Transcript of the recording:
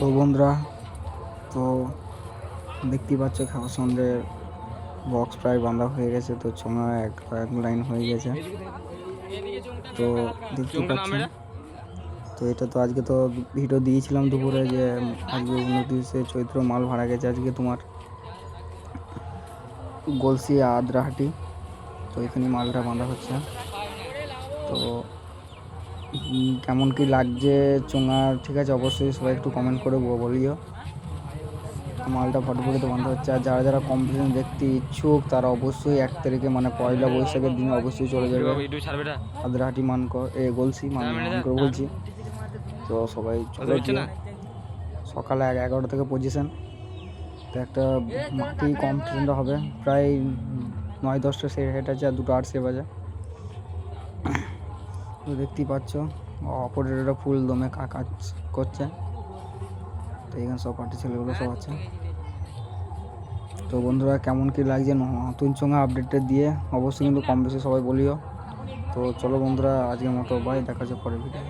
তো বন্ধুরা, তো দেখতেই পাচ্ছ খাবার সন্ধ্যে বক্স প্রায় বাঁধা হয়ে গেছে। তো চোঙা এক লাইন হয়ে গেছে। তো দেখতেই পাচ্ছ, তো এটা তো আজকে তো ভিডিও দিয়েছিলাম দুপুরে যে আজকে 29শে চৈত্র মাল ভাড়া গেছে আজকে তোমার গলসি আদ্রাহাটি। তো এখানে মালটা বাঁধা হচ্ছে। তো কেমন কি লাগছে চোঙা, ঠিক আছে অবশ্যই সবাই একটু কমেন্ট করে বলিও। মালটা ফটোফটোতে বাঁধা হচ্ছে। আর যারা যারা কম্পিটিশন দেখতে ইচ্ছুক তারা অবশ্যই 1 তারিখে মানে পয়লা বৈশাখের দিনে অবশ্যই চলে যাবে আদ্রাহাটি মানকর গলসি মানকর বলছি। তো সবাই চলে গিয়ে সকালে 11টা থেকে পজিশন। তো একটা মাটি কম্পিটিশনটা হবে প্রায় 9-10টা সেট আছে আর 2টো 8 সেভ আছে। তো দেখতেই পাচ্ছ অপারেটররা ফুল দমে কাজ করছে। তো এখানে সব পার্টি ছেলেগুলো সব আছে। তো বন্ধুরা কেমন কি লাগছে নতুন চোঙা আপডেটটা দিয়ে অবশ্যই কিন্তু কম বেশি সবাই বলিও। তো চলো বন্ধুরা, আজকের মতো বাই, দেখা হচ্ছে পরের ভিডিও।